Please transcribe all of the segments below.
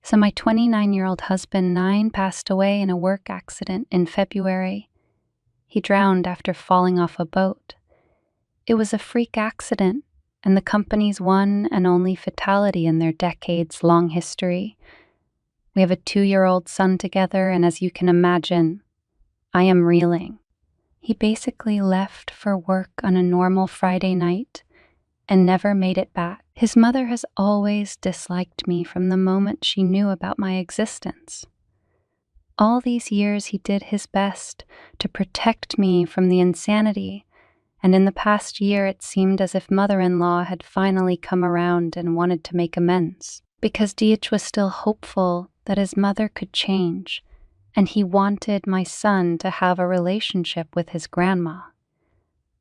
So my 29-year-old husband, 9, passed away in a work accident in February. He drowned after falling off a boat. It was a freak accident, and the company's one and only fatality in their decades-long history. We have a 2-year-old son together, and as you can imagine, I am reeling. He basically left for work on a normal Friday night and never made it back. His mother has always disliked me from the moment she knew about my existence. All these years he did his best to protect me from the insanity, and in the past year it seemed as if mother-in-law had finally come around and wanted to make amends. Because DH was still hopeful that his mother could change, and he wanted my son to have a relationship with his grandma.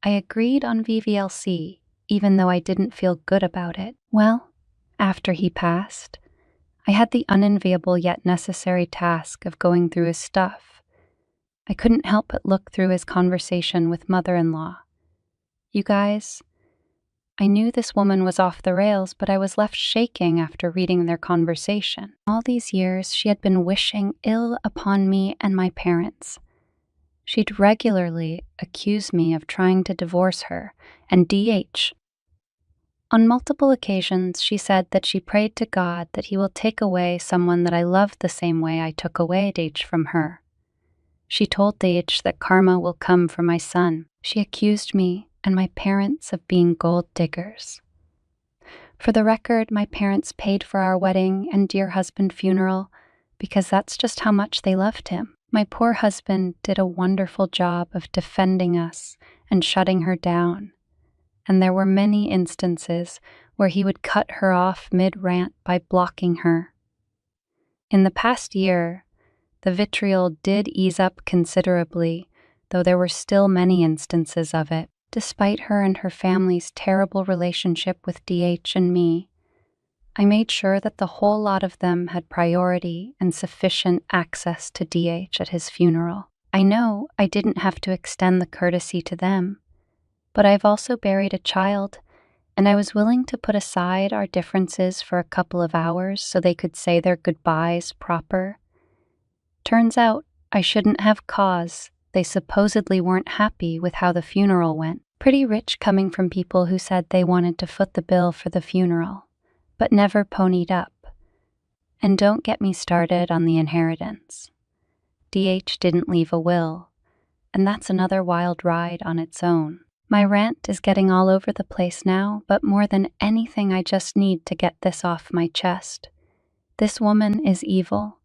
I agreed on VVLC, even though I didn't feel good about it. Well, after he passed, I had the unenviable yet necessary task of going through his stuff. I couldn't help but look through his conversation with mother-in-law. You guys, I knew this woman was off the rails, but I was left shaking after reading their conversation. All these years, she had been wishing ill upon me and my parents. She'd regularly accuse me of trying to divorce her and DH. On multiple occasions, she said that she prayed to God that he will take away someone that I loved the same way I took away DH from her. She told DH that karma will come for my son. She accused me and my parents of being gold diggers. For the record, my parents paid for our wedding and dear husband funeral because that's just how much they loved him. My poor husband did a wonderful job of defending us and shutting her down, and there were many instances where he would cut her off mid-rant by blocking her. In the past year, the vitriol did ease up considerably, though there were still many instances of it. Despite her and her family's terrible relationship with DH and me, I made sure that the whole lot of them had priority and sufficient access to DH at his funeral. I know I didn't have to extend the courtesy to them, but I've also buried a child, and I was willing to put aside our differences for a couple of hours so they could say their goodbyes proper. Turns out I shouldn't have cause. They supposedly weren't happy with how the funeral went. Pretty rich coming from people who said they wanted to foot the bill for the funeral, but never ponied up. And don't get me started on the inheritance. DH didn't leave a will, and that's another wild ride on its own. My rant is getting all over the place now, but more than anything, I just need to get this off my chest. This woman is evil.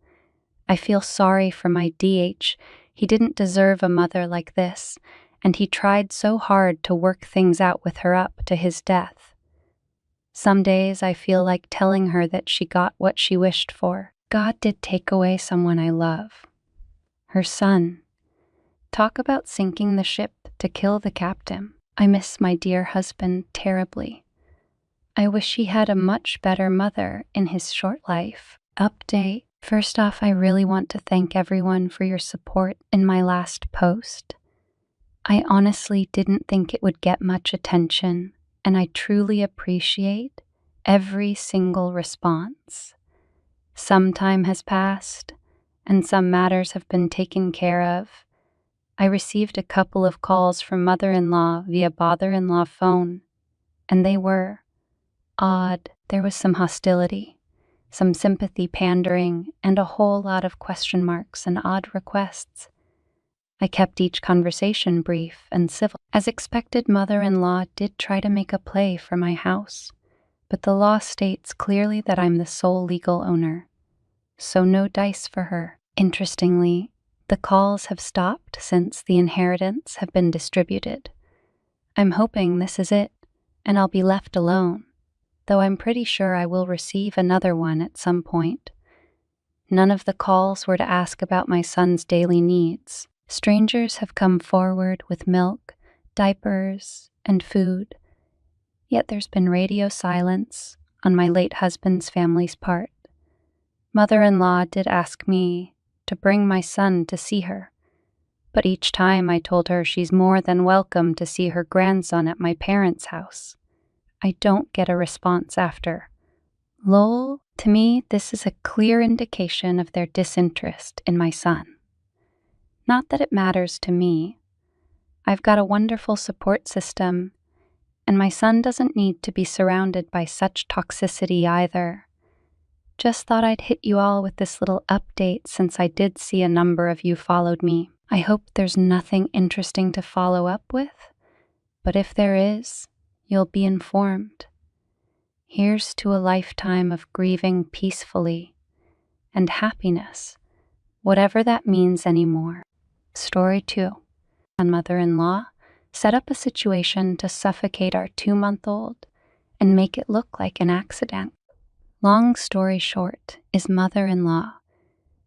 I feel sorry for my DH. He didn't deserve a mother like this, and he tried so hard to work things out with her up to his death. Some days I feel like telling her that she got what she wished for. God did take away someone I love. Her son. Talk about sinking the ship to kill the captain. I miss my dear husband terribly. I wish he had a much better mother in his short life. Update. First off, I really want to thank everyone for your support in my last post. I honestly didn't think it would get much attention, and I truly appreciate every single response. Some time has passed, and some matters have been taken care of. I received a couple of calls from mother-in-law via father-in-law phone, and they were odd. There was some hostility, some sympathy pandering, and a whole lot of question marks and odd requests. I kept each conversation brief and civil. As expected, mother-in-law did try to make a play for my house, but the law states clearly that I'm the sole legal owner, so no dice for her. Interestingly, the calls have stopped since the inheritance have been distributed. I'm hoping this is it, and I'll be left alone, though I'm pretty sure I will receive another one at some point. None of the calls were to ask about my son's daily needs. Strangers have come forward with milk, diapers, and food, yet there's been radio silence on my late husband's family's part. Mother-in-law did ask me to bring my son to see her, but each time I told her she's more than welcome to see her grandson at my parents' house. I don't get a response after. Lol, To me, this is a clear indication of their disinterest in my son. Not that it matters to me. I've got a wonderful support system, and my son doesn't need to be surrounded by such toxicity either. Just thought I'd hit you all with this little update since I did see a number of you followed me. I hope there's nothing interesting to follow up with, but if there is, you'll be informed. Here's to a lifetime of grieving peacefully and happiness, whatever that means anymore. Story 2. My mother-in-law set up a situation to suffocate our 2-month-old and make it look like an accident. Long story short is mother-in-law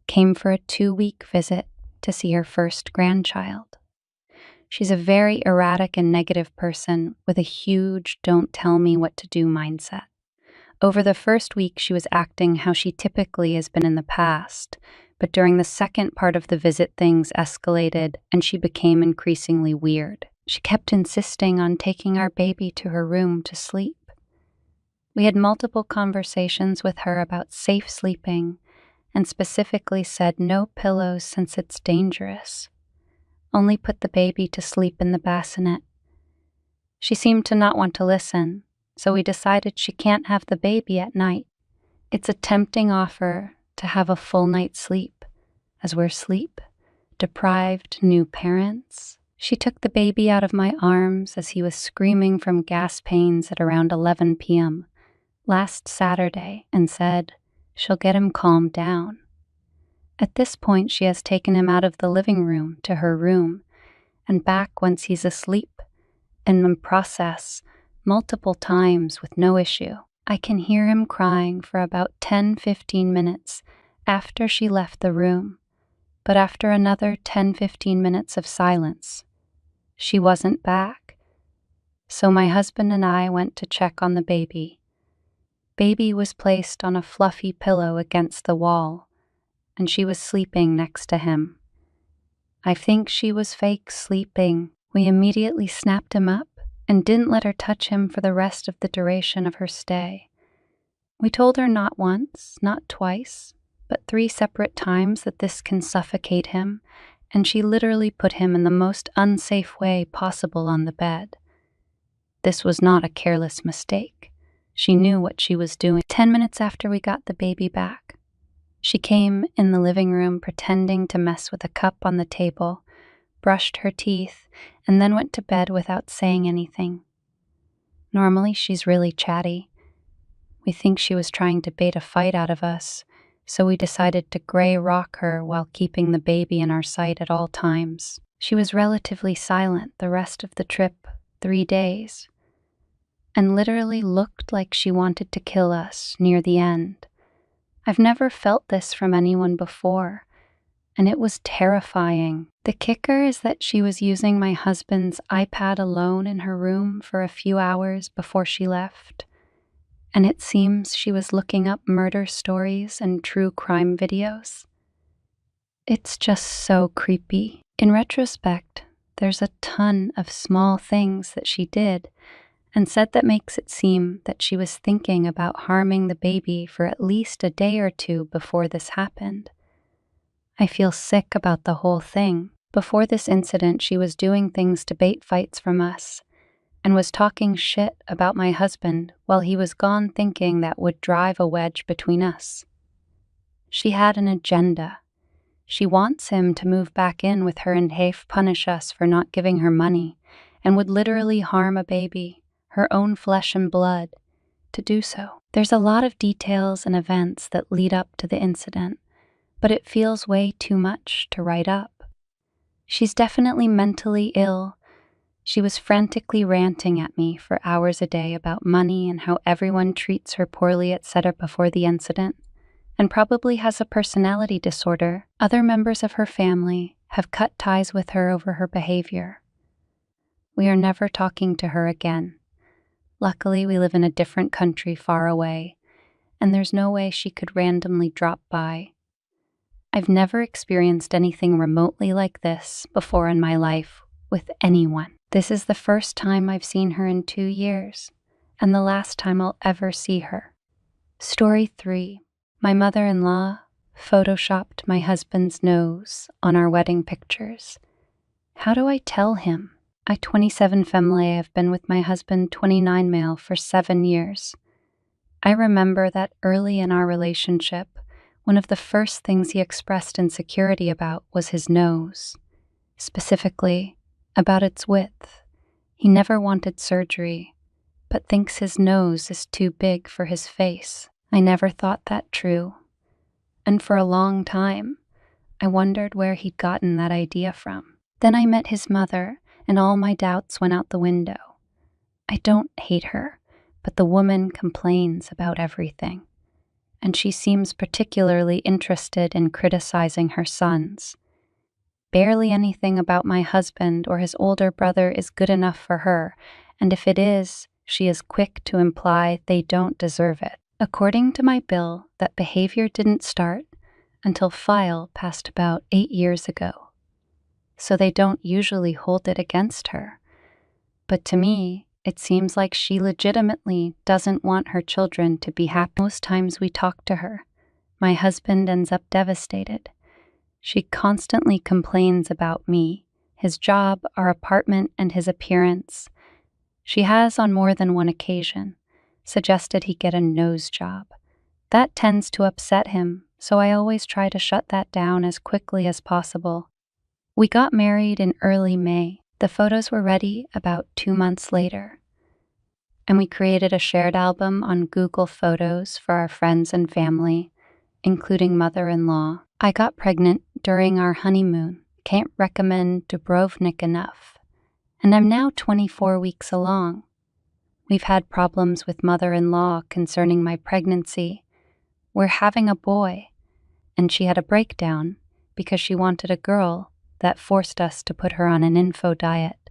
came for a 2-week visit to see her first grandchild. She's a very erratic and negative person with a huge don't tell me what to do mindset. Over the first week, she was acting how she typically has been in the past, but during the second part of the visit, things escalated and she became increasingly weird. She kept insisting on taking our baby to her room to sleep. We had multiple conversations with her about safe sleeping and specifically said no pillows since it's dangerous. Only put the baby to sleep in the bassinet. She seemed to not want to listen, so we decided she can't have the baby at night. It's a tempting offer to have a full night's sleep, as we're sleep-deprived new parents. She took the baby out of my arms as he was screaming from gas pains at around 11 p.m. last Saturday and said she'll get him calmed down. At this point, she has taken him out of the living room to her room and back once he's asleep, and in process multiple times with no issue. I can hear him crying for about 10-15 minutes after she left the room, but after another 10-15 minutes of silence, she wasn't back. So my husband and I went to check on the baby. Baby was placed on a fluffy pillow against the wall, and she was sleeping next to him. I think she was fake sleeping. We immediately snapped him up and didn't let her touch him for the rest of the duration of her stay. We told her not once, not twice, but 3 separate times that this can suffocate him, and she literally put him in the most unsafe way possible on the bed. This was not a careless mistake. She knew what she was doing. 10 minutes after we got the baby back, she came in the living room pretending to mess with a cup on the table, brushed her teeth, and then went to bed without saying anything. Normally, she's really chatty. We think she was trying to bait a fight out of us, so we decided to gray rock her while keeping the baby in our sight at all times. She was relatively silent the rest of the trip, 3 days, and literally looked like she wanted to kill us near the end. I've never felt this from anyone before, and it was terrifying. The kicker is that she was using my husband's iPad alone in her room for a few hours before she left, and it seems she was looking up murder stories and true crime videos. It's just so creepy. In retrospect, there's a ton of small things that she did and said that makes it seem that she was thinking about harming the baby for at least a day or 2 before this happened. I feel sick about the whole thing. Before this incident, she was doing things to bait fights from us and was talking shit about my husband while he was gone, thinking that would drive a wedge between us. She had an agenda. She wants him to move back in with her and punish us for not giving her money, and would literally harm a baby, her own flesh and blood, to do so. There's a lot of details and events that lead up to the incident, but it feels way too much to write up. She's definitely mentally ill. She was frantically ranting at me for hours a day about money and how everyone treats her poorly, etc. before the incident, and probably has a personality disorder. Other members of her family have cut ties with her over her behavior. We are never talking to her again. Luckily, we live in a different country far away, and there's no way she could randomly drop by. I've never experienced anything remotely like this before in my life with anyone. This is the first time I've seen her in 2 years, and the last time I'll ever see her. Story 3. My mother-in-law photoshopped my husband's nose on our wedding pictures. How do I tell him? I 27 female, I've been with my husband 29 male for 7 years. I remember that early in our relationship, one of the first things he expressed insecurity about was his nose, specifically about its width. He never wanted surgery, but thinks his nose is too big for his face. I never thought that true. And for a long time, I wondered where he'd gotten that idea from. Then I met his mother, and all my doubts went out the window. I don't hate her, but the woman complains about everything. And she seems particularly interested in criticizing her sons. Barely anything about my husband or his older brother is good enough for her, and if it is, she is quick to imply they don't deserve it. According to my bill, that behavior didn't start until file passed about 8 years ago. So they don't usually hold it against her. But to me, it seems like she legitimately doesn't want her children to be happy. Most times we talk to her, my husband ends up devastated. She constantly complains about me, his job, our apartment, and his appearance. She has, on more than one occasion, suggested he get a nose job. That tends to upset him, so I always try to shut that down as quickly as possible. We got married in early May. The photos were ready about 2 months later. And we created a shared album on Google Photos for our friends and family, including mother-in-law. I got pregnant during our honeymoon. Can't recommend Dubrovnik enough. And I'm now 24 weeks along. We've had problems with mother-in-law concerning my pregnancy. We're having a boy, and she had a breakdown because she wanted a girl that forced us to put her on an info diet.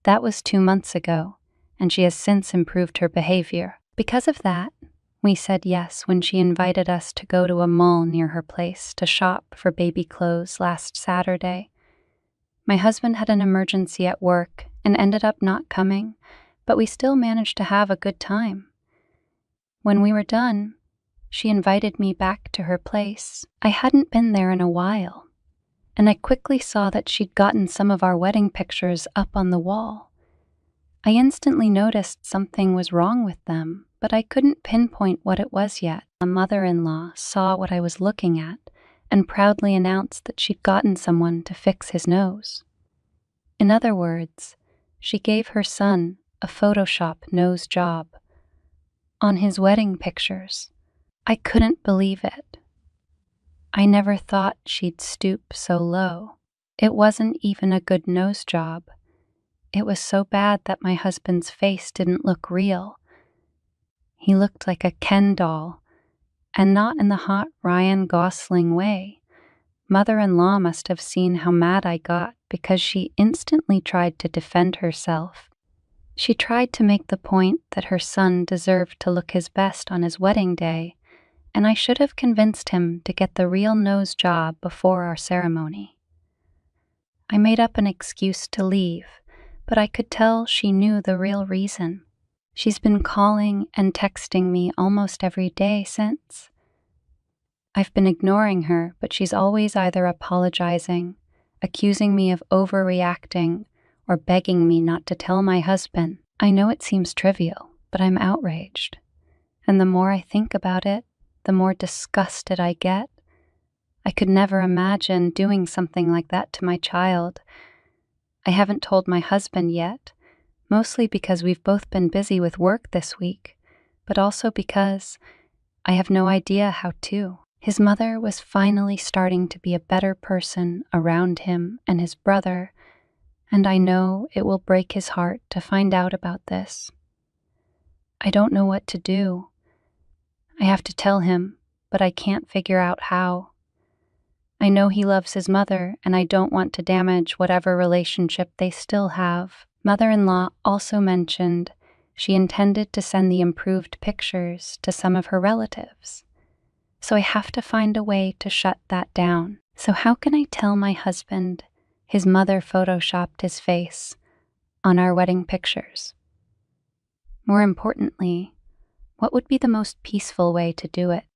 That was 2 months ago, and she has since improved her behavior. Because of that, we said yes when she invited us to go to a mall near her place to shop for baby clothes last Saturday. My husband had an emergency at work and ended up not coming, but we still managed to have a good time. When we were done, she invited me back to her place. I hadn't been there in a while, and I quickly saw that she'd gotten some of our wedding pictures up on the wall. I instantly noticed something was wrong with them, but I couldn't pinpoint what it was yet. A mother-in-law saw what I was looking at and proudly announced that she'd gotten someone to fix his nose. In other words, she gave her son a Photoshop nose job on his wedding pictures. I couldn't believe it. I never thought she'd stoop so low. It wasn't even a good nose job. It was so bad that my husband's face didn't look real. He looked like a Ken doll, and not in the hot Ryan Gosling way. Mother-in-law must have seen how mad I got because she instantly tried to defend herself. She tried to make the point that her son deserved to look his best on his wedding day, and I should have convinced him to get the real nose job before our ceremony. I made up an excuse to leave, but I could tell she knew the real reason. She's been calling and texting me almost every day since. I've been ignoring her, but she's always either apologizing, accusing me of overreacting, or begging me not to tell my husband. I know it seems trivial, but I'm outraged. And the more I think about it, the more disgusted I get. I could never imagine doing something like that to my child. I haven't told my husband yet, mostly because we've both been busy with work this week, but also because I have no idea how to. His mother was finally starting to be a better person around him and his brother, and I know it will break his heart to find out about this. I don't know what to do. I have to tell him, but I can't figure out how. I know he loves his mother, and I don't want to damage whatever relationship they still have. Mother-in-law also mentioned she intended to send the improved pictures to some of her relatives. So I have to find a way to shut that down. So how can I tell my husband his mother photoshopped his face on our wedding pictures? More importantly, What would be the most peaceful way to do it?